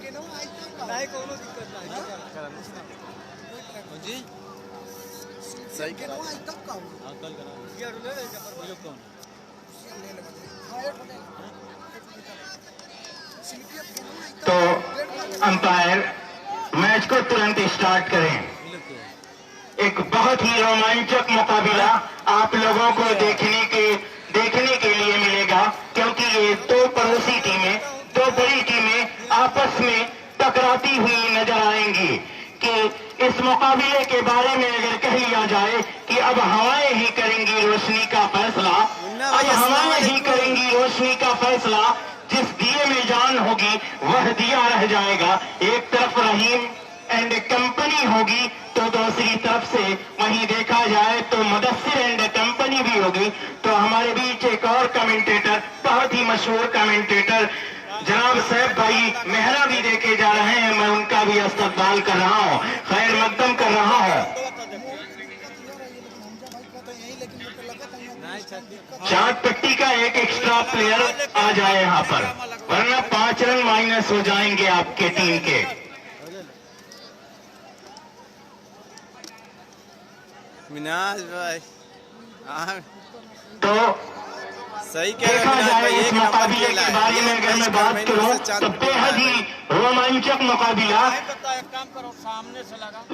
नहीं कोनो दिक्कत नहीं जी सही करा तब का हां कल करा ये ले ले जबर ये कौन ले ले तो अंपायर मैच को तुरंत स्टार्ट करें। एक बहुत ही रोमांचक मुकाबला आप लोगों को देखने के लिए मिलेगा, क्योंकि ये दो पड़ोसी टीमें, दो बड़ी टीमें आपस में टकराती हुई नजर आएंगी। कि इस मुकाबले के बारे में अगर कह लिया जाए कि अब हवाएं ही करेंगी रोशनी का फैसला, अब हवाएं ही करेंगी रोशनी का फैसला। जिस दिए में जान होगी वह दिया रह जाएगा। एक तरफ रहीम एंड कंपनी होगी तो दूसरी तरफ से वहीं देखा जाए तो मुदस्सिर एंड कंपनी भी होगी। तो हमारे बीच एक और कमेंटेटर, बहुत ही मशहूर कमेंटेटर जनाब सैफ भाई मेहरा भी देखे जा रहे हैं। मैं उनका भी इस्तकबाल कर रहा हूँ, खैर मकदम कर रहा हूँ। चांद पट्टी का एक एक्स्ट्रा प्लेयर आ जाए यहाँ पर, वरना 5 रन माइनस हो जाएंगे आपके टीम के। मिनाज भाई तो सही देखा जाए इस मुकाबले के बारे में अगर मैं बात करूं तो बेहद ही रोमांचक मुकाबला,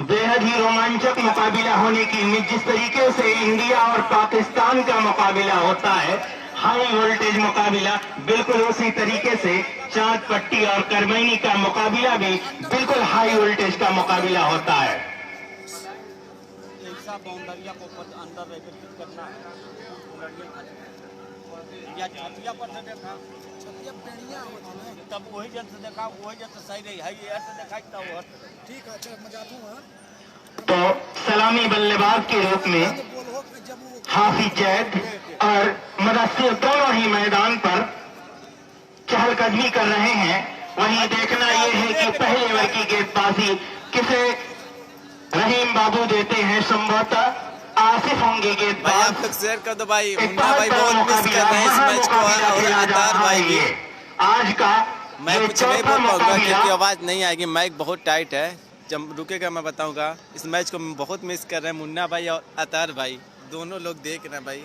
बेहद ही रोमांचक मुकाबला होने की उम्मीद। जिस तरीके से इंडिया और पाकिस्तान का मुकाबला होता है, हाई वोल्टेज मुकाबला, बिल्कुल उसी तरीके से चांद पट्टी और करमैनी का मुकाबला भी बिल्कुल हाई वोल्टेज का मुकाबला होता है। बाउंड्रिया को अंदर रहकर करना या छतिया पर से देखा, छतिया पेड़िया होती है तब वही जन से देखा, वही जन से सही रही है, ये ऐसे देखा तब ठीक है। अच्छा मजा दूं। तो सलामी बल्लेबाज के रूप में हाफिज जैद और मुदस्सिर दोनों ही मैदान पर चहलकदमी कर रहे हैं। वहीं देखना यह है कि पहले ओवर की गेंदबाजी किसे रहीम बाबू देते हैं। संभवतः आसिफ होंगे गेंदबाज। आप लोग शेयर कर दो भाई, मुन्ना भाई बहुत मिस कर रहे हैं इस मैच को। और अतार भाई भी आज का मैं कुछ नहीं बोल पाऊंगा क्योंकि आवाज नहीं आएगी, माइक बहुत टाइट है। जब रुकेगा मैं बताऊंगा। इस मैच को बहुत मिस कर रहे हैं मुन्ना भाई और अतार भाई, दोनों लोग देख रहे हैं भाई।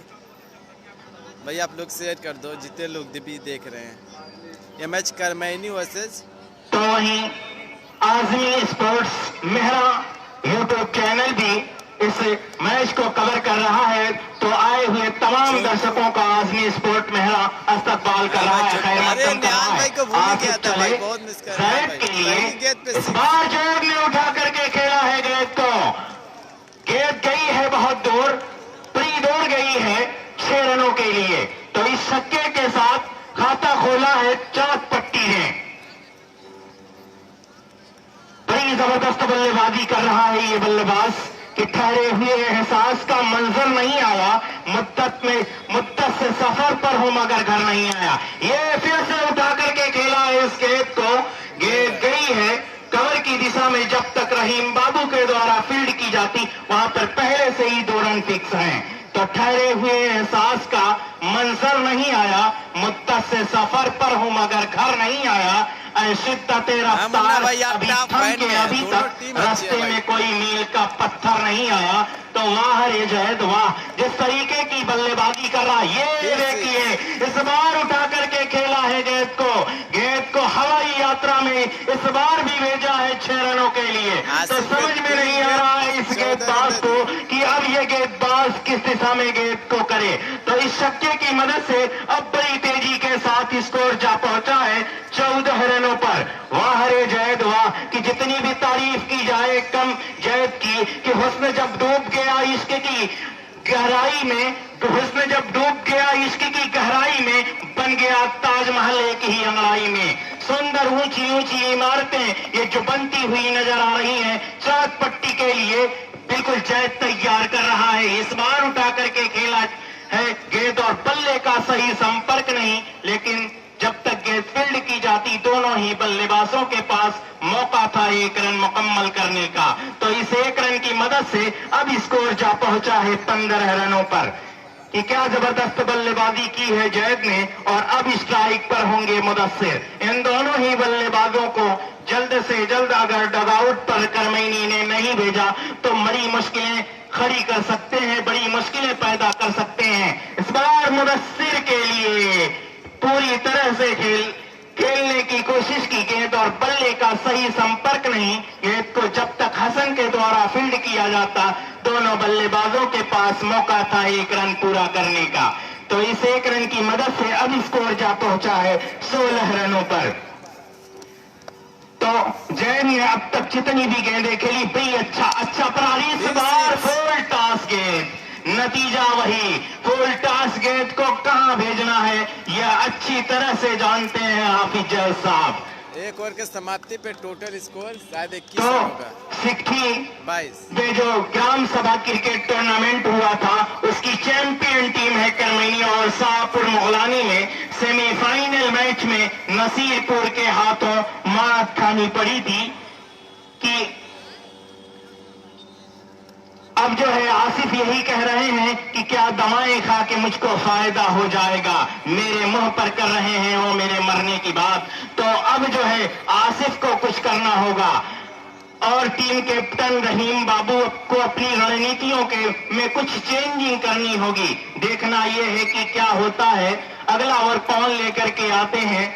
भाई आप लोग शेयर कर दो, जितने लोग भी देख रहे हैं। ये मैच करमैनी वर्सेस तो वहीं Azmi sports Mehra YouTube channel भी इस मैच को कवर कर रहा है। तो आए हुए तमाम दर्शकों का आजमी स्पोर्ट मेहरा इस्तकबाल कर रहा है, खैर मकदम कर रहा है। आगे चले साइड के लिए इस बार जोर ने उठा करके खेला है गेंद को। गेंद गई है बहुत दूर, प्री दौड़ गई है 6 रनों के लिए। तो इस छक्के के साथ खाता खोला है चांद पट्टी ने। बड़ी जबरदस्त बल्लेबाजी कर रहा है ये बल्लेबाज कि ठहरे हुए एहसास का मंजर नहीं आया। मुद्दत से सफर पर हूं मगर घर नहीं आया। ये फिर से उठा करके खेला है इस गेंद को। गेंद गई है कवर की दिशा में। जब तक रहीम बाबू के द्वारा फील्ड की जाती वहां पर पहले से ही 2 रन फिक्स हैं। तो ठहरे हुए एहसास का मंजर नहीं आया। मुद्दत से सफर पर हूं मगर घर नहीं आया। शिद्दत रफ्तार अभी थम के अभी तक रास्ते में कोई मील का पत्थर नहीं आया। तो वाह रे जैद वाह, जिस तरीके की बल्लेबाजी कर रहा, ये देखिए इस बार उठा करके खेला है गेंद को। गेंद को हवाई यात्रा में इस बार भी भेजा है 6 रनों के लिए। तो समझ में नहीं आ रहा है इस गेंदबाज को कि अब ये गेंदबाज किस दिशा में गेंद को करे। तो इस छक्के की मदद से अब बड़ी तेजी के साथ स्कोर जा पहुंचा है 14 रनों पर। वाह रे जैद वाह, कि जितनी भी तारीफ की जाए कम जैद की, कि हुस्न जब डूब गया इश्क की गहराई में, हुस्न जब डूब गया इश्क की गहराई में, बन गया ताजमहल एक ही अंगड़ाई में। सुंदर ऊंची ऊंची इमारतें ये जो बनती हुई नजर आ रही हैं चांद पट्टी के लिए, बिल्कुल जैद तैयार कर रहा है। इस बार उठा करके खेला है गेंद और बल्ले का सही संपर्क नहीं, लेकिन जब तक गेंद फील्ड की जाती दोनों ही बल्लेबाजों के पास मौका था 1 रन मुकम्मल करने का। तो इस 1 रन की मदद से अब स्कोर जा पहुंचा है 15 रनों पर। कि क्या जबरदस्त बल्लेबाजी की है जैद ने, और अब स्ट्राइक पर होंगे मुदस्सिर। इन दोनों ही बल्लेबाजों को जल्द से जल्द अगर डगआउट पर करमैनी ने नहीं भेजा तो बड़ी मुश्किलें खड़ी कर सकते हैं, बड़ी मुश्किलें पैदा कर सकते हैं। इस बार मुदस्सिर के लिए पूरी तरह से खेलने की कोशिश की गेंद और बल्ले का सही संपर्क नहीं। गेंद को जब तक हसन के द्वारा फील्ड किया जाता, दोनों बल्लेबाजों के पास मौका था 1 रन पूरा करने का। तो इस 1 रन की मदद से अब स्कोर जा पहुंचा है 16 रनों पर। तो जैन ने अब तक जितनी भी गेंदें खेली बड़ी अच्छा प्रहारी, इस बार फुल टॉस गेंद, नतीजा वही। फुल टॉस गेंद को कहां भेजना है यह अच्छी तरह से जानते हैं हाफिज जैद साहब। 1 ओवर के समाप्ति पे टोटल स्कोर शायद 21 तो होगा। सिक्की 22 में जो ग्राम सभा क्रिकेट टूर्नामेंट हुआ था उसकी चैंपियन टीम है करमैनी और शाहपुर मुगलानी में सेमीफाइनल मैच में नसीरपुर के हाथों मात खानी पड़ी थी कि अब जो है आसिफ यही कह रहे हैं कि क्या दवाएं खा के मुझको फायदा हो जाएगा, मेरे मुंह पर कर रहे हैं वो मेरे मरने की बात। तो अब जो है आसिफ को कुछ करना होगा और टीम कैप्टन रहीम बाबू को अपनी रणनीतियों के में कुछ चेंजिंग करनी होगी। देखना यह है कि क्या होता है। अगला ओवर कौन लेकर के आते हैं।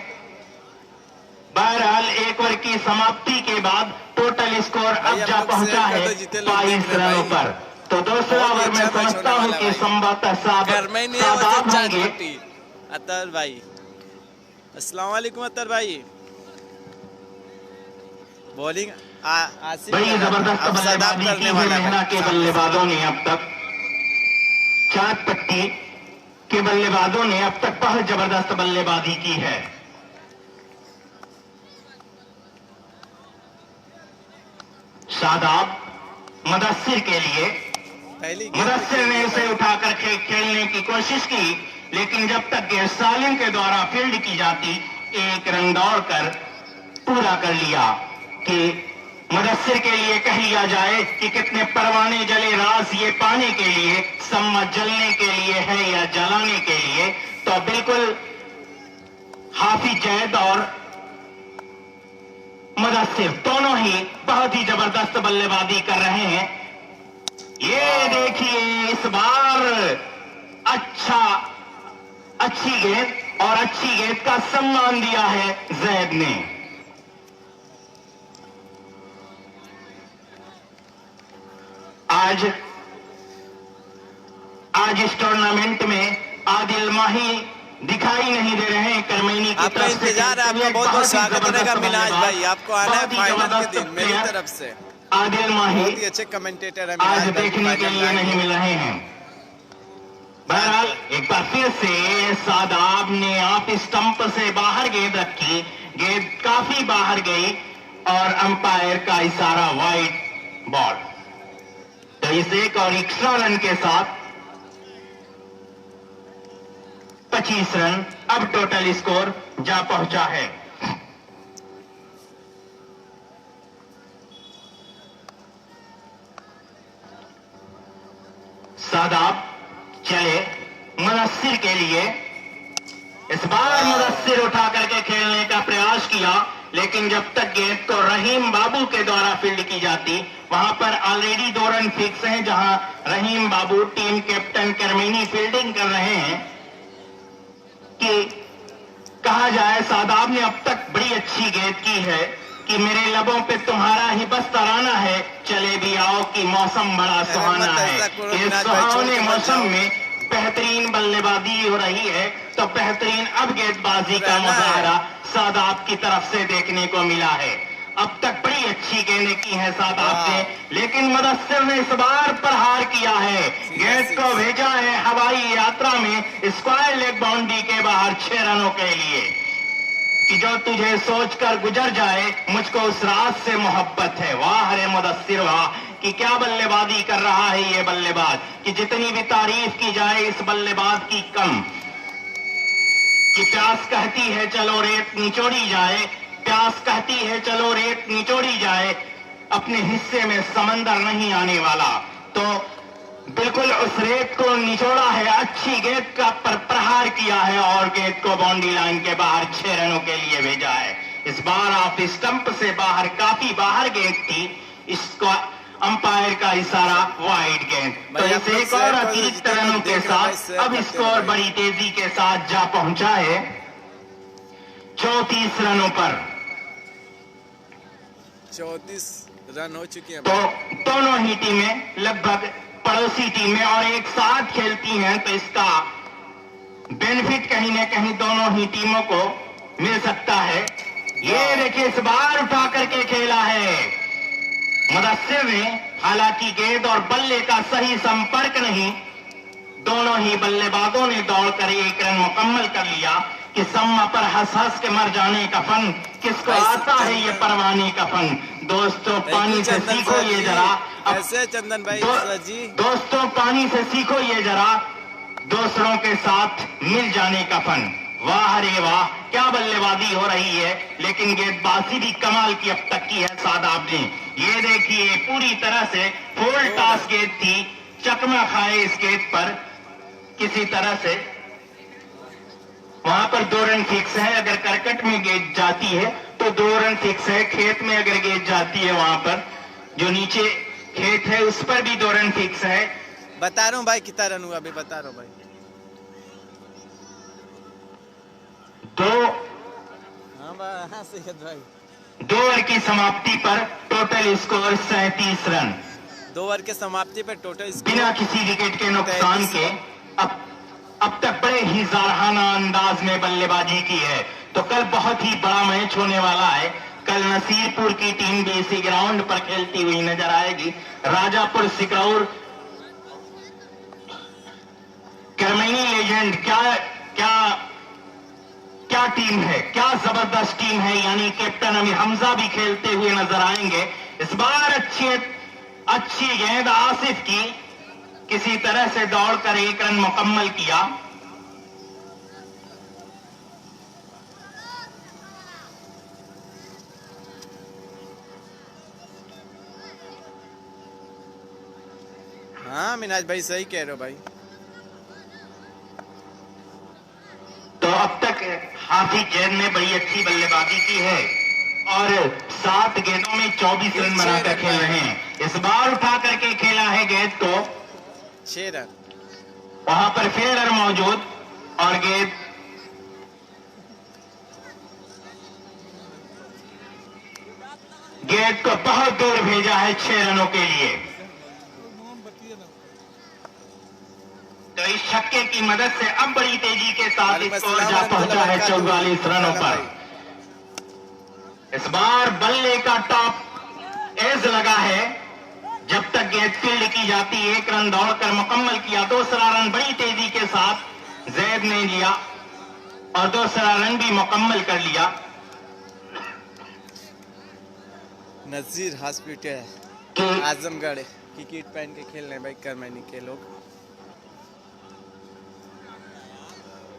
बहरहाल 1 ओवर की समाप्ति के बाद टोटल स्कोर अब जा पहुंचा है 22 रनों पर। तो दूसरा ओवर मैं समझता हूं कि संभवतः सादाब होंगे। अतर भाई, अस्सलाम वालेकुम अतर भाई। बॉलिंग बड़ी जबरदस्त बल्लेबाजी की है मेहरा के बल्लेबाजों ने अब तक। चार पट्टी के बल्लेबाजों ने अब तक बहुत जबरदस्त बल्लेबाजी की है। शादाब मुदस्सिर के लिए, मुदस्सिर ने उसे उठाकर खेलने की कोशिश की, लेकिन जब तक गेंद सालिम के द्वारा फील्ड की जाती 1 रन दौड़कर पूरा कर लिया। कि मुदस्सिर के लिए कह लिया जाए कि कितने परवाने जले राज ये पाने के लिए, सम्मत जलने के लिए है या जलाने के लिए। तो बिल्कुल हाफिज जैद और मुदस्सिर दोनों ही बहुत ही जबरदस्त बल्लेबाजी कर रहे हैं। ये देखिए इस बार अच्छी गेंद और अच्छी गेंद का सम्मान दिया है जैद ने। आज इस टूर्नामेंट में आदिल माही दिखाई नहीं दे रहे हैं करमैनी की आपका इंतजार है। आपका बहुत बहुत स्वागत रहेगा मिनाज भाई, आपको आना है फाइनल के दिन मेरी तरफ से। आदिल माही बहुत ही अच्छे कमेंटेटर हैं आज देखने के लिए नहीं मिल रहे हैं। बहरहाल एक बार फिर से शादाब ने आप स्टंप से बाहर गेंद रखी, गेंद काफी बाहर गई और अंपायर का इशारा वाइड बॉल। तो इस एक और एक्स्ट्रा रन के साथ 25 रन अब टोटल स्कोर जा पहुंचा है। शादाब चले मुदस्सिर के लिए। इस बार मुदस्सिर उठा करके खेलने का प्रयास किया, लेकिन जब तक गेंद को रहीम बाबू के द्वारा फील्ड की जाती, वहां पर ऑलरेडी 2 रन फिक्स हैं, जहां रहीम बाबू टीम कैप्टन करमैनी फील्डिंग कर रहे हैं। कि कहा जाए शादाब ने अब तक बड़ी अच्छी गेंद की है कि मेरे लबों पे तुम्हारा ही बस तराना है, चले भी आओ कि मौसम बड़ा सुहाना है। इस सुहाने मौसम में बेहतरीन बल्लेबाजी हो रही है, तो बेहतरीन अब गेंदबाजी का मुजाहरा शादाब की तरफ से देखने को मिला है। अब तक बड़ी अच्छी गेंदें की है शादाब ने, लेकिन मुदस्सिर ने इस बार प्रहार किया है, गेंद को भेजा है हवाई यात्रा में स्क्वायर लेग बाउंड्री के बाहर 6 रनों के लिए। कि जो तुझे सोचकर गुजर जाए, मुझको उस रात से मोहब्बत है। वाह रे मुदस्सिर वाह, कि क्या बल्लेबाजी कर रहा है ये बल्लेबाज, कि जितनी भी तारीफ की जाए इस बल्लेबाज की कम। कि प्यास कहती है चलो रेत निचोड़ी जाए, प्यास कहती है चलो रेत निचोड़ी जाए, अपने हिस्से में समंदर नहीं आने वाला। तो बिल्कुल उस रेत को निचोड़ा है, अच्छी गेंद का पर प्रहार किया है और गेंद को बाउंड्री लाइन के बाहर 6 रनों के लिए भेजा है। इस बार ऑफ स्टंप से बाहर, काफी बाहर गेंद थी, इसको अंपायर का इशारा वाइड गेंद। तो भाई, इस एक और अतिरिक्त रनों के साथ अब स्कोर बड़ी तेजी के साथ जा पहुंचा है 34 रनों पर। 34 रन हो चुके हैं तो भाई। दोनों ही टीमें लगभग पड़ोसी टीमें और एक साथ खेलती हैं, तो इसका बेनिफिट कहीं न कहीं दोनों ही टीमों को मिल सकता है। ये देखिए इस बार उठा करके खेला है मुदस्सिर ने, हालांकि गेंद और बल्ले का सही संपर्क नहीं, दोनों ही बल्लेबाजों ने दौड़कर एक रन मुकम्मल कर लिया कि सम्मा पर हंस हंस के मर जाने का फन किसको आता है, ये परवाने का फन। दोस्तों पानी से सीखो ये जरा, ऐसे चंदन भाई सर जी। दोस्तों पानी से सीखो ये जरा, दूसरों के साथ मिल जाने का फन। वाह रे वाह, क्या बल्लेबाजी हो रही है, लेकिन गेंदबाजी भी कमाल की अब तक की है शादाब ने। ये देखिए पूरी तरह से फुल टॉस गेंद थी, चकमा खाए इस गेंद पर किसी तरह से। वहां पर 2 रन फिक्स है, अगर करकट में गेंद जाती है तो 2 रन फिक्स है, खेत में अगर गेंद जाती है वहां पर जो नीचे खेत है उस पर भी 2 रन फिक्स है। बता रहा हूँ भाई कितना रन हुआ, अभी बता रहा हूँ भाई। 2 ओवर की समाप्ति पर टोटल स्कोर 37 रन। 2 ओवर के समाप्ति पर टोटल बिना किसी विकेट के नुकसान के अब तक बड़े ही जारहाना अंदाज में बल्लेबाजी की है। तो कल बहुत ही बड़ा मैच होने वाला है। कल नसीरपुर की टीम भी इसी ग्राउंड पर खेलती हुई नजर आएगी। राजापुर सिकरौर करमैनी लेजेंड, क्या टीम है, क्या जबरदस्त टीम है। यानी कैप्टन अमीर हमजा भी खेलते हुए नजर आएंगे। इस बार अच्छी गेंद आसिफ की, किसी तरह से दौड़कर 1 रन मुकम्मल किया। हाँ मिनाज भाई सही कह रहे हो भाई। तो अब तक हाफिज जैन ने बड़ी अच्छी बल्लेबाजी की है और 7 गेंदों में 24 रन बनाकर खेल रहे हैं। इस बार उठा करके खेला है गेंद तो 6 रन, वहां पर फील्डर मौजूद और गेंद को बहुत दूर भेजा है 6 रनों के लिए। तो इस छक्के की मदद से अब बड़ी तेजी के साथ स्कोर जा पहुंचा है 44 रनों पर। इस बार बल्ले का टॉप एज लगा है। जब तक गेंद फील्ड की जाती 1 रन दौड़कर मुकम्मल किया। दूसरा रन बड़ी तेजी के साथ जैद ने लिया और दूसरा रन भी मुकम्मल कर लिया। नजीर हॉस्पिटल आजमगढ़ की किट पहन के खेल रहे हैं भाई करमैनी के लोग।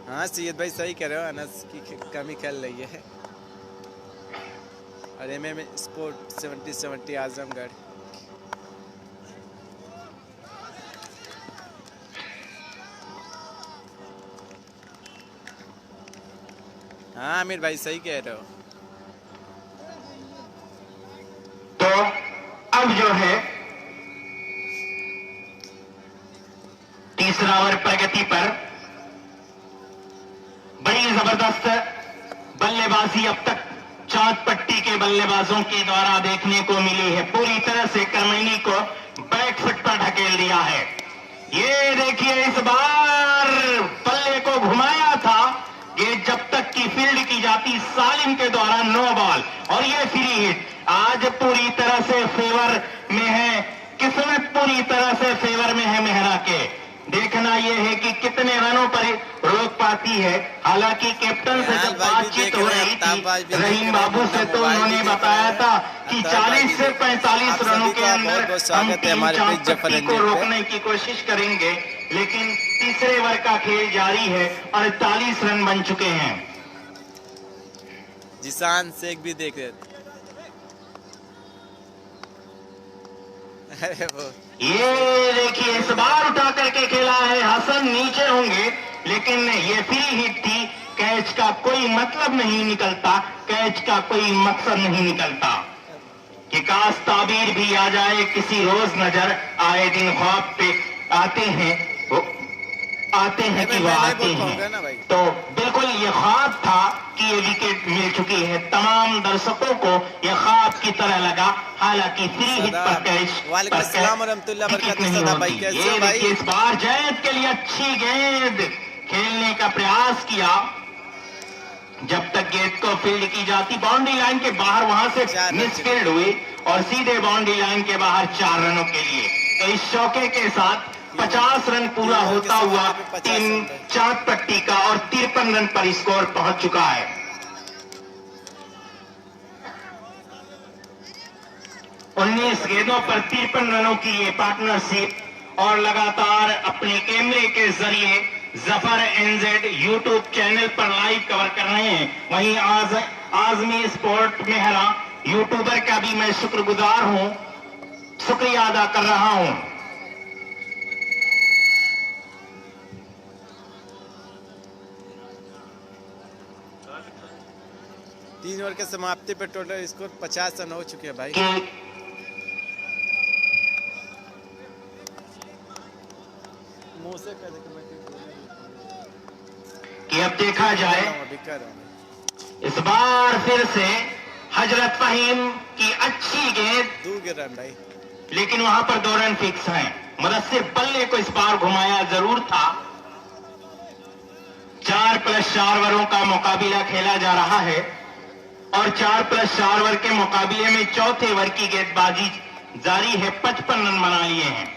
हाँ सैयद भाई सही कह रहे हो, अनस की कमी खेल रही है। और MM स्पोर्ट 70 आजमगढ़। हाँ आमिर भाई सही कह रहे हो। तो अब जो है तीसरा ओवर प्रगति पर बड़ी जबरदस्त बल्लेबाजी अब तक चांद पट्टी के बल्लेबाजों के द्वारा देखने को मिली है। पूरी तरह से करमैनी को बैक फुट पर ढकेल दिया है। ये देखिए इस बार बल्ले को घुमाया था, ये जब तक की फील्ड की जाती सालिम के द्वारा 9 बॉल और ये फ्री हिट। आज पूरी तरह से फेवर में है, किस्मत पूरी तरह से फेवर में है मेहरा के। देखना यह है कि कितने रनों पर रोक पाती है। हालांकि कैप्टन से जब बातचीत हो रही थी रहीम बाबू से, तो उन्होंने बताया था कि 40 से 45 रनों के अंदर हम टीम चांद पट्टी को रोकने की कोशिश करेंगे। लेकिन तीसरे ओवर का खेल जारी है और 48 रन बन चुके हैं। जिसान शेख भी देख रहे ये देखिए इस बार उठा करके खेला है। हसन नीचे होंगे लेकिन ये फ्री हिट थी। कैच का कोई मतलब नहीं निकलता, कैच का कोई मकसद नहीं निकलता कि काश ताबीर भी आ जाए किसी रोज नजर आए दिन ख्वाब पे आते हैं कि वो आते हैं। तो बिल्कुल ये ख्वाब था कि ये विकेट मिल चुकी है। तमाम दर्शकों को ये ख्वाब की तरह लगा, हालांकि फ्री हिट पर कैच नहीं होती। ये देखिए इस बार जैद के लिए अच्छी गेंद खेलने का प्रयास किया, जब तक गेंद को फील्ड की जाती बाउंड्री लाइन के बाहर, वहां से मिसफील्ड हुई और सीधे बाउंड्री लाइन के बाहर 4 रनों के लिए। तो इस चौके के साथ 50 रन पूरा होता हुआ टीम चांद पट्टी का और 53 रन पर स्कोर पहुंच चुका है। उन्नीस गेंदों पर 53 रनों की ये पार्टनरशिप और लगातार अपने कैमरे के जरिए जफर एनजेड यूट्यूब चैनल पर लाइव कवर कर रहे हैं। वहीं आजमी स्पोर्ट मेहरा यूट्यूबर का भी मैं शुक्रगुजार हूं, शुक्रिया अदा कर रहा हूं। तीन ओवर के समाप्ति पे टोटल स्कोर 50 रन हो चुके हैं भाई। मुंह से कह कि अब देखा जाए इस बार फिर से हजरत फहीम की अच्छी गेंद, 2 रन भाई, लेकिन वहां पर 2 रन फिक्स हैं। मुदस्सिर बल्ले को इस बार घुमाया जरूर था। 4+4 ओवरों का मुकाबला खेला जा रहा है और 4+4 ओवर के मुकाबले में चौथे ओवर की गेंदबाजी जारी है। 55 रन बना लिए हैं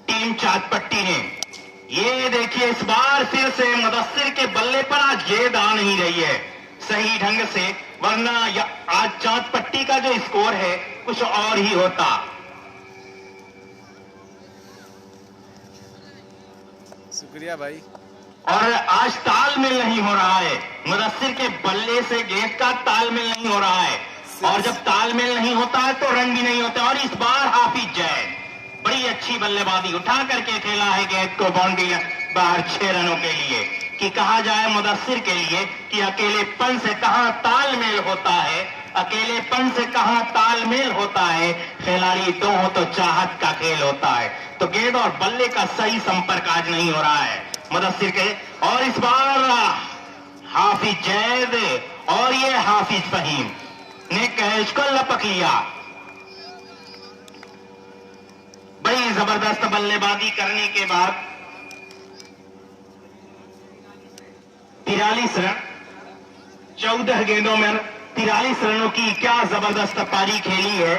टीम चांद पट्टी ने। ये देखिए इस बार फिर से मुदस्सिर के बल्ले पर आज गेंद आ नहीं रही है सही ढंग से, वरना आज चांद पट्टी का जो स्कोर है कुछ और ही होता। शुक्रिया भाई। और आज तालमेल नहीं हो रहा है, मुदस्सिर के बल्ले से गेंद का तालमेल नहीं हो रहा है, और जब तालमेल नहीं होता है तो रन भी नहीं होता। और इस बार हाफिज जैद बड़ी अच्छी बल्लेबाजी उठा करके खेला है गेंद को बाउंड्री बाहर 6 रनों के लिए। कि कहा जाए मुदस्सिर के लिए कि अकेलेपन से कहां तालमेल होता है, अकेलेपन से कहां तालमेल होता है, खिलाड़ी दो हो तो चाहत का खेल होता है। तो गेंद और बल्ले का सही संपर्क आज नहीं हो रहा है मुदस्सिर के। और इस बार हाफिज जैद और ये हाफिज फहीम ने कैच को लपक लिया। बड़ी जबरदस्त बल्लेबाजी करने के बाद 43 रन 14 गेंदों में 43 रनों की क्या जबरदस्त पारी खेली है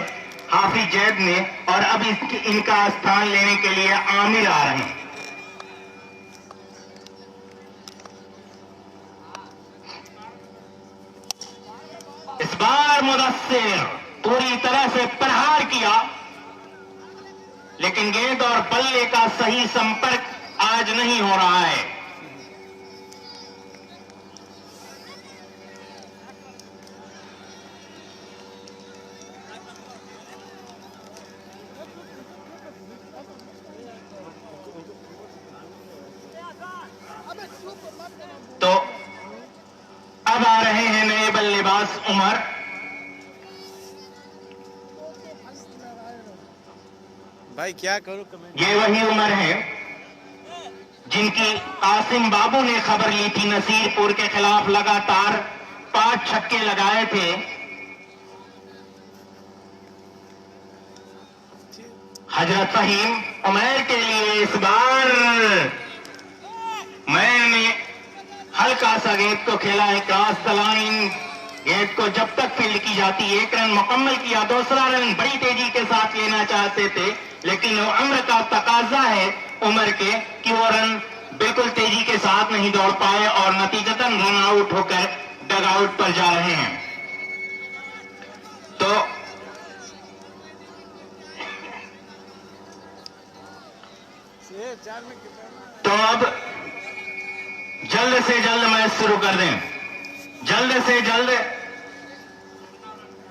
हाफिज जैद ने। और अब इनका स्थान लेने के लिए आमिर आ रहे हैं। इस बार मुदस्सिर पूरी तरह से प्रहार किया, लेकिन गेंद और बल्ले का सही संपर्क आज नहीं हो रहा है। तो अब आ रहे हैं नए बल्लेबाज उमर। भाई क्या करूं कमेंट। ये वही उमर है जिनकी आसिम बाबू ने खबर ली थी। नसीरपुर के खिलाफ लगातार 5 छक्के लगाए थे। हजरत फहीम उमर के लिए इस बार मैंने हल्का सा गेंद को खेला है क्रॉस द लाइन। गेंद को जब तक फील्ड की जाती 1 रन मुकम्मल किया। दूसरा रन बड़ी तेजी के साथ लेना चाहते थे, लेकिन उम्र का तकाजा है उमर के कि वो रन बिल्कुल तेजी के साथ नहीं दौड़ पाए और नतीजतन रन आउट होकर डग आउट पर जा रहे हैं। तो अब जल्द से जल्द मैच शुरू कर दें। जल्द से जल्द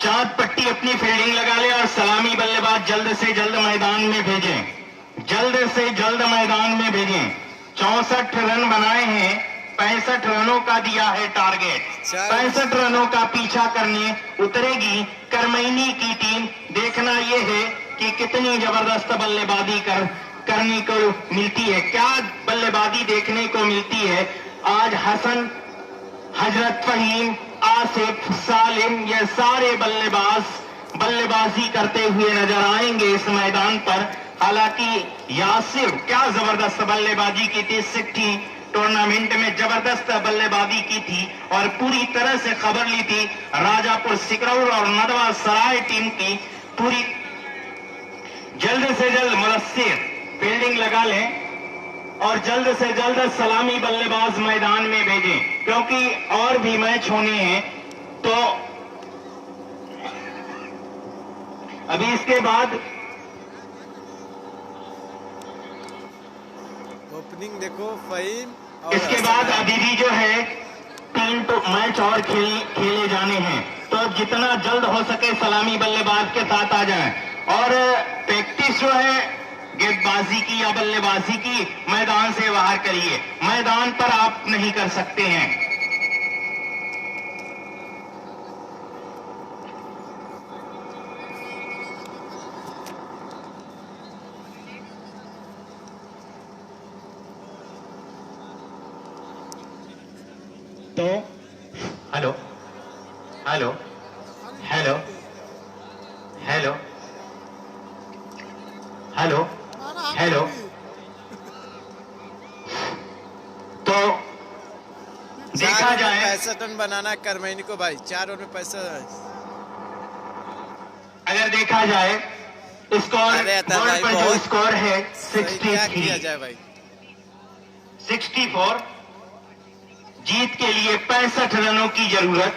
चांद पट्टी अपनी फील्डिंग लगा ले और सलामी बल्लेबाज जल्द से जल्द मैदान में भेजें। जल्द से जल्द मैदान में भेजें। 64 रन बनाए हैं 65 रनों का दिया है टारगेट। 65 रनों का पीछा करने उतरेगी करमैनी की टीम। देखना यह है कि कितनी जबरदस्त बल्लेबाजी करने को मिलती है, क्या बल्लेबाजी देखने को मिलती है। आज हसन, हजरत फहीम, आसिफ, सालिम, ये सारे बल्लेबाजी करते हुए नजर आएंगे इस मैदान पर। हालांकि यासिर क्या जबरदस्त बल्लेबाजी की थी, 60 टूर्नामेंट में जबरदस्त बल्लेबाजी की थी और पूरी तरह से खबर ली थी राजापुर सिकरौर और नदवा सराय टीम की। पूरी जल्द से जल्द मुदस्सिर फील्डिंग लगा लें और जल्द से जल्द सलामी बल्लेबाज मैदान में भेजें, क्योंकि और भी मैच होने हैं। तो अभी इसके बाद ओपनिंग देखो फहीम और इसके बाद अभी भी जो है 3 तो मैच और खेले जाने हैं। तो जितना जल्द हो सके सलामी बल्लेबाज के साथ आ जाएं और प्रैक्टिस जो है गेंदबाजी की या बल्लेबाजी की मैदान से बाहर करिए, मैदान पर आप नहीं कर सकते हैं। तो hello hello hello hello hello hello तो देखा जाए 65 रन बनाना करमैनी को भाई, 4 ओवर में 65। अगर देखा जाए स्कोर अरे अता बोर्ड भाई, पर जो बहुत स्कोर है सही क्या किया 63, जाए भाई। 64 जीत के लिए 65 रनों की जरूरत।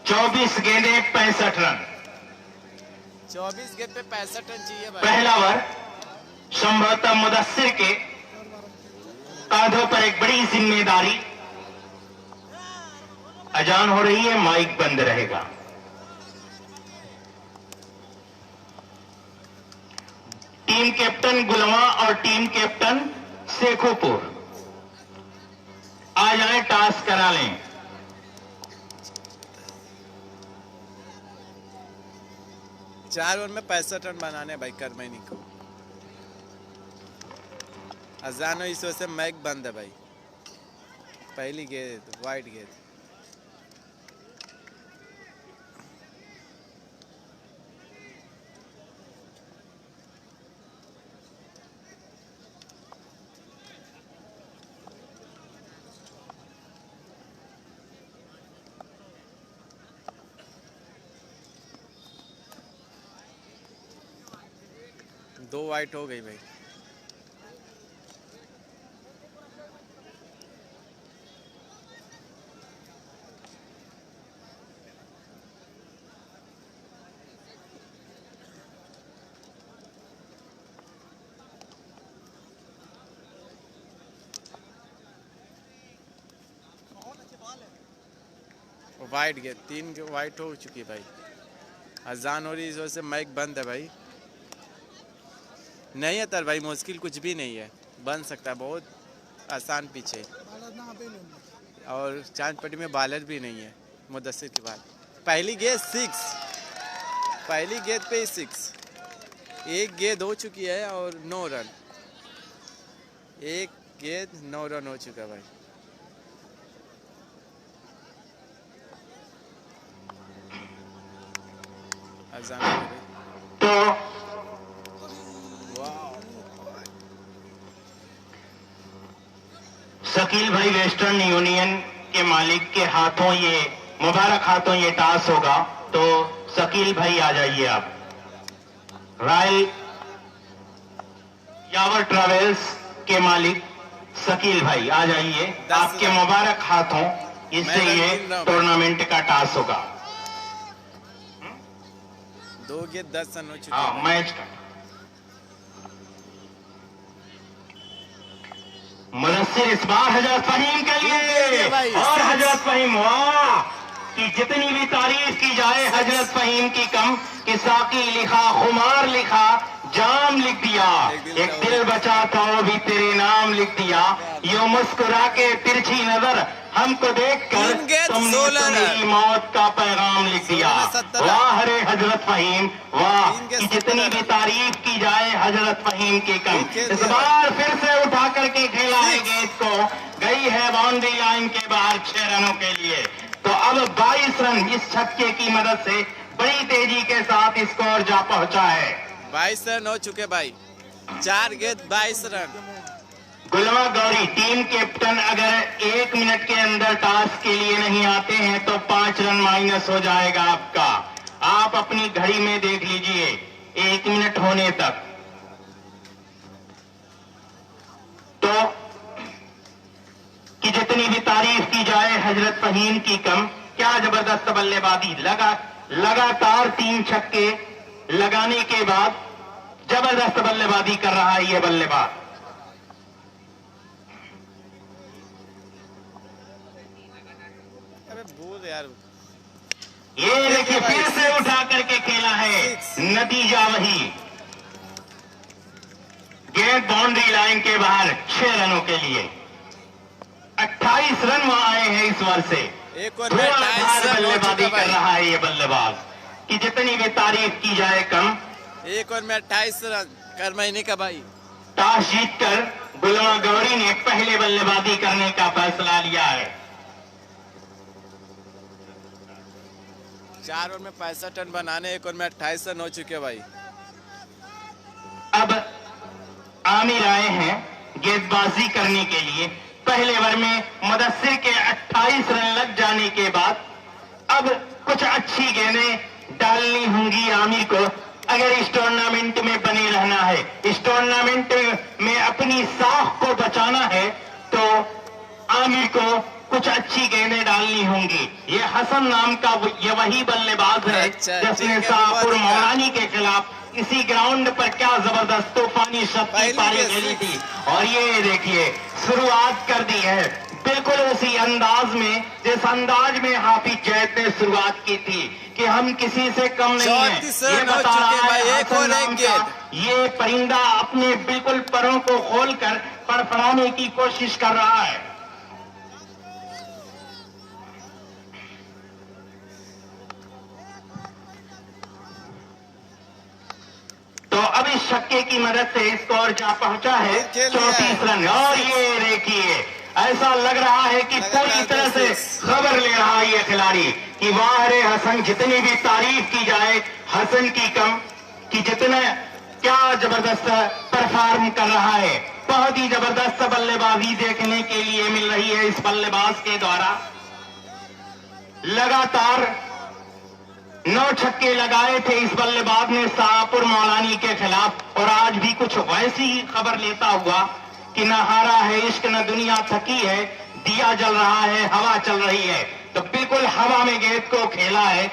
24 गेंदें 65 रन। 24 गेंद पे 65 रन चाहिए भाई। पहला ओवर संभवतः मुदस्सिर के कांधों पर एक बड़ी जिम्मेदारी। अजान हो रही है, माइक बंद रहेगा। टीम कैप्टन गुलवा और टीम कैप्टन शेखोपुर आ जाए, टास्क करा लें। चार ओवर में 65 रन बनाने भाई करमैनी को। अजान इस वजह से मैच बंद है भाई। पहली गेंद वाइड गेंद। दो वाइट हो गई भाई। वाइट गेंद, 3 वाइट हो चुकी है भाई। अजान हो रही इस वजह से मैच बंद है भाई। नहीं है तर भाई, मुश्किल कुछ भी नहीं है, बन सकता है, बहुत आसान पीछे। और चांदपट्टी में बालर भी नहीं है मुदस्सिर के बाद। पहली गेंद 6, पहली गेंद पे ही 6। एक गेंद हो चुकी है और 9 रन। एक गेंद 9 रन हो चुका है भाई। अजान तो शकील भाई वेस्टर्न यूनियन के मालिक के हाथों ये मुबारक हाथों ये टास होगा। तो शकील भाई आ जाइए आप। रॉयल यावर ट्रेवल्स के मालिक शकील भाई आ जाइए, आपके मुबारक हाथों इससे ये टूर्नामेंट का टास होगा। 2 गेंद 10 रन हो चुके हाँ, हैं। मैच का मुदस्सिर इस बार हजरत फहीम के लिए और हजरत फहीम, वाह कि जितनी भी तारीफ की जाए हजरत फहीम की कम कि साकी लिखा, खुमार लिखा, जाम लिख दिया, एक दिल बचा था वो भी तेरे नाम लिख दिया। यूं मुस्कुरा के तिरछी नजर हमको देखकर तीन गेंद, तुमने 16 तो मेरी रन। मौत का पैगाम लिख दिया। 16 रन। वाह रे हजरत फहीम वाह, तीन गेंद, कि जितनी 17 भी रन। तारीफ की जाए हजरत फहीम की कम। तीन खेल इस दिया बार फिर से उठा करके खेला है 6। गेंद को, गई है बाउंड्री लाइन के बाहर 6 रनों के लिए। तो अब 22 रन इस छक्के की मदद से बड़ी तेजी के साथ स्कोर जा पहुंचा है। 22 रन हो चुके भाई, 4 गेंद 22 रन। गुलवा गौरी टीम कैप्टन अगर 1 मिनट के अंदर टास्क के लिए नहीं आते हैं तो 5 रन माइनस हो जाएगा आपका। आप अपनी घड़ी में देख लीजिए 1 मिनट होने तक। तो कि जितनी भी तारीफ की जाए हजरत फहीम की कम। क्या जबरदस्त बल्लेबाजी, लगातार 3 छक्के लगाने के बाद जबरदस्त बल्लेबाजी कर रहा है ये बल्लेबाज। अरे भूल यार, ये देखिए फिर से उठा करके खेला है, नतीजा वही। गेंद बाउंड्री लाइन के बाहर 6 रनों के लिए। 28 रन वहां आए हैं इस ओवर से। एक और में 28 रन हो बल्लेबाजी चुके कर भाई, रहा है ये बल्लेबाज, कि जितनी भी तारीफ की जाए कम। एक और में 28 रन कर महीने का भाई। टॉस जीतकर गुलवा गौरी ने पहले बल्लेबाजी करने का फैसला लिया है। 4 ओवर में 65 रन बनाने, एक ओवर में 28 रन हो चुके भाई। अब आमिर आए हैं गेंदबाजी करने के लिए। पहले ओवर में मुदस्सिर के 28 रन लग जाने के बाद अब कुछ अच्छी गेंदें डालनी होंगी आमिर को, अगर इस टूर्नामेंट में बने रहना है, इस टूर्नामेंट में अपनी साख को बचाना है, तो आमिर को कुछ अच्छी गेंदें डालनी होंगी। ये हसन नाम का ये वही बल्लेबाज है अच्छा, जिसने ठीक है, शाहपुर बहुत अच्छा। मौलानी के खिलाफ इसी ग्राउंड पर क्या जबरदस्त तूफानी शतकी पहली पारी गेंद खेली थी। 6। और ये देखिए शुरुआत कर दी है बिल्कुल उसी अंदाज में जिस अंदाज में हाफिज जैद ने शुरुआत की थी, कि हम किसी से कम नहीं हैं। 34 ये रन हो बता चुके रहा है भाई, एक हसन और नाम एक का गेंद। ये परिंदा अपने बिल्कुल परों को खोलकर फड़फड़ाने की कोशिश कर रहा है। तो अब इस छक्के की मदद से स्कोर जा पहुंचा है खेल लिया है। 34 रन। और ये देखिए ऐसा लग रहा है कि पूरी तरह से खबर ले रहा है ये खिलाड़ी, कि वाह रे हसन, जितनी भी तारीफ की जाए हसन की कम, कि जितना क्या जबरदस्त परफॉर्म कर रहा है। बहुत ही जबरदस्त बल्लेबाजी देखने के लिए मिल रही है इस बल्लेबाज के द्वारा। लगातार 9 छक्के लगाए थे इस बल्लेबाज ने शाहपुर मौलानी के खिलाफ, और आज भी कुछ वैसी ही खबर लेता हुआ कि न हारा है इश्क न दुनिया थकी है, दिया जल रहा है हवा चल रही है। तो बिल्कुल हवा में गेंद को खेला है,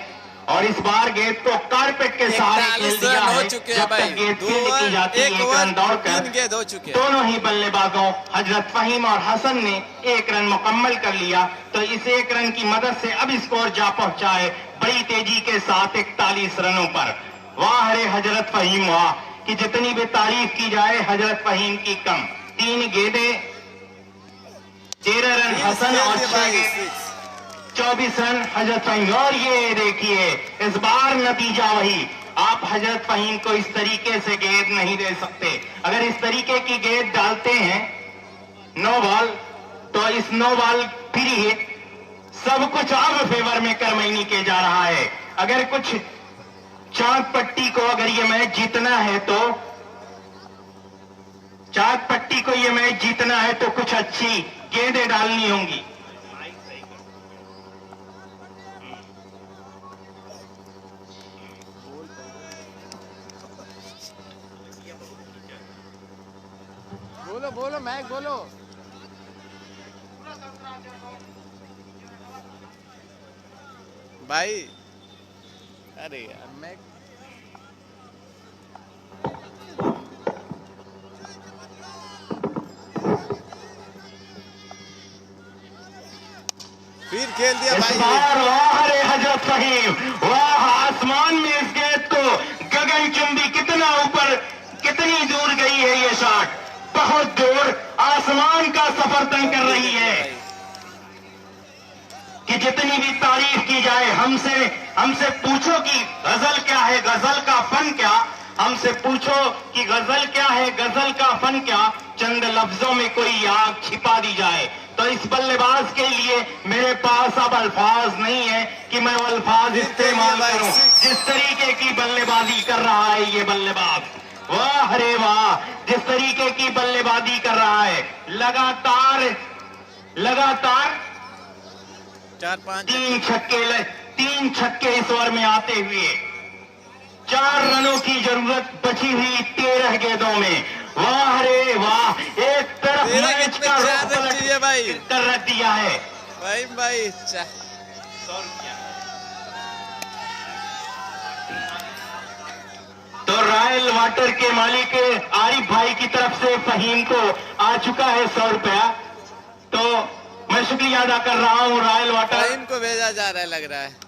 और इस बार गेंद को कारपेट के सहारे खेल 41 दिया रन हो है। चुके हैं जब तक भाई, गेंद 2 फील्ड की जाती है 1 एक ओवर रन दौड़कर 3 गेंद हो चुके हैं। दोनों ही बल्लेबाजों हजरत फहीम और हसन ने 1 रन मुकम्मल कर लिया। तो इस 1 रन की मदद से अब स्कोर जा पहुंचा है बड़ी तेजी के साथ 41 रनों पर। वाह रे हजरत फहीम वाह, कि जितनी भी तारीफ की जाए हजरत फहीम की कम। 3 गेंदें 13 रन हसन और 6 गेंदें 24 रन हजरत फहीम। और ये देखिए इस बार नतीजा वही। आप हजरत फहीम को इस तरीके से गेंद नहीं दे सकते। अगर इस तरीके की गेंद डालते हैं नो बॉल, तो इस नो बॉल फ्री हिट सब कुछ अब फेवर में करमैनी के जा रहा है। अगर कुछ चांद पट्टी को अगर ये मैच जीतना है, तो चांद पट्टी को ये मैच जीतना है तो कुछ अच्छी गेंदें डालनी होंगी। बोलो बोलो मैक बोलो। भाई अरे यार मैक फिर खेल दिया इस भाई। बार वाह रे हजरत फहीम वाह, आसमान में इस गेंद को गगनचुंबी कितना ऊपर कितनी दूर गई है ये शॉट, बहुत दूर आसमान का सफर तय कर रही है कि जितनी भी तारीफ की जाए, हमसे पूछो कि गजल क्या है, गजल का फन क्या, हमसे पूछो कि गजल क्या है, गजल का फन क्या, चंद लफ्जों में कोई आग छिपा दी जाए। तो इस बल्लेबाज के लिए मेरे पास अब अल्फाज नहीं है कि मैं वो अल्फाज इस्तेमाल करूं। जिस तरीके की बल्लेबाजी कर रहा है ये बल्लेबाज, वाह रे वाह, जिस तरीके की बल्लेबाजी कर रहा है, लगातार 4-5 तीन छक्के इस ओवर में आते हुए 4 रनों की जरूरत बची हुई 13 गेंदों में। वाह रे वाह, एक तरफ मैच का रुख पलट भाई कर रख दिया है भाई। तो रॉयल वाटर के मालिक आरिफ भाई की तरफ से फहीम को आ चुका है 100 रुपया। तो मैं शुक्रिया अदा कर रहा हूं रॉयल वाटर। इनको भेजा जा रहा है लग रहा है।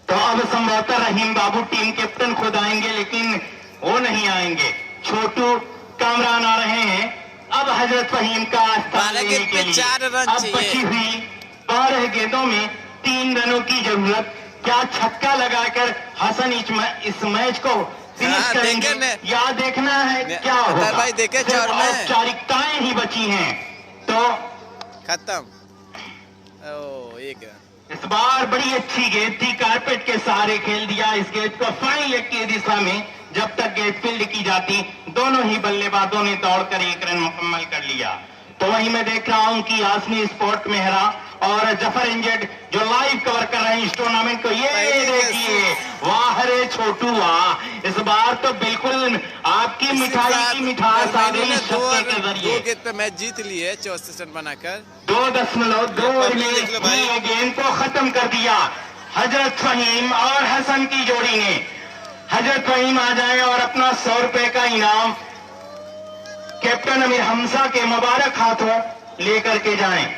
तो अब संभवतः रहीम बाबू टीम कैप्टन खुद आएंगे, लेकिन वो नहीं आएंगे, छोटू कामरान आ रहे हैं। अब हजरत फहीम का स्थान लेने के लिए 4 रन अब बची हुई 12 गेंदों में 3 रनों की जरूरत। क्या छक्का लगाकर हसन इस मैच को फिनिश करेंगे या देखना है क्या होगा भाई। देखे सिर्फ औपचारिकताएं ही बची हैं तो खत्म। ओ 1 रन। इस बार बड़ी अच्छी गेंद थी, कारपेट के सहारे खेल दिया इस गेंद को फाइन लेग की दिशा में। जब तक गेंद फील्ड की जाती दोनों ही बल्लेबाजों ने दौड़कर 1 रन मुकम्मल कर लिया। तो वहीं मैं देख रहा हूं कि आसमी स्पोर्ट मेहरा और जफर इंजड जो लाइव कवर कर रहे हैं इस टूर्नामेंट को, ये देखिए वाह रे छोटू वाह, इस बार तो बिल्कुल आपकी मिठाई की मिठास आ गई इस छक्के के जरिए। 2 गेंद पे मैच जीत लिए 64 रन बनाकर। 2.2 में गेंद को खत्म कर दिया हजरत फहीम और हसन की जोड़ी ने। हजरत फहीम आ जाए और अपना 100 रुपए का इनाम कैप्टन अमीर हमजा के मुबारक हाथों लेकर के जाएं।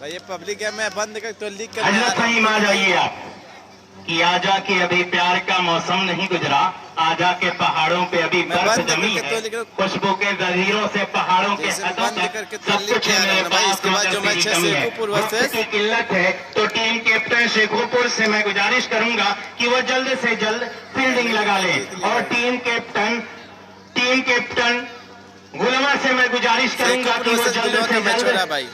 भाई ये पब्लिक है, मैं बंद कर तो लिख कर हजरत फहीम आ जाइए आप कि आजा के अभी प्यार का मौसम नहीं गुजरा, आजा के पहाड़ों पे अभी बर्फ जमी है, खुशबू के जजीरों से पहाड़ों के हदों तक सब कुछ है मेरे पास, मगर तेरी कमी है, किल्लत है। तो टीम कैप्टन शेखोपुर से मैं गुजारिश करूंगा कि वो जल्द से जल्द फील्डिंग लगा ले। और टीम कैप्टन गुलमा से मैं गुजारिश करूंगा कि वो जल्द से जल्द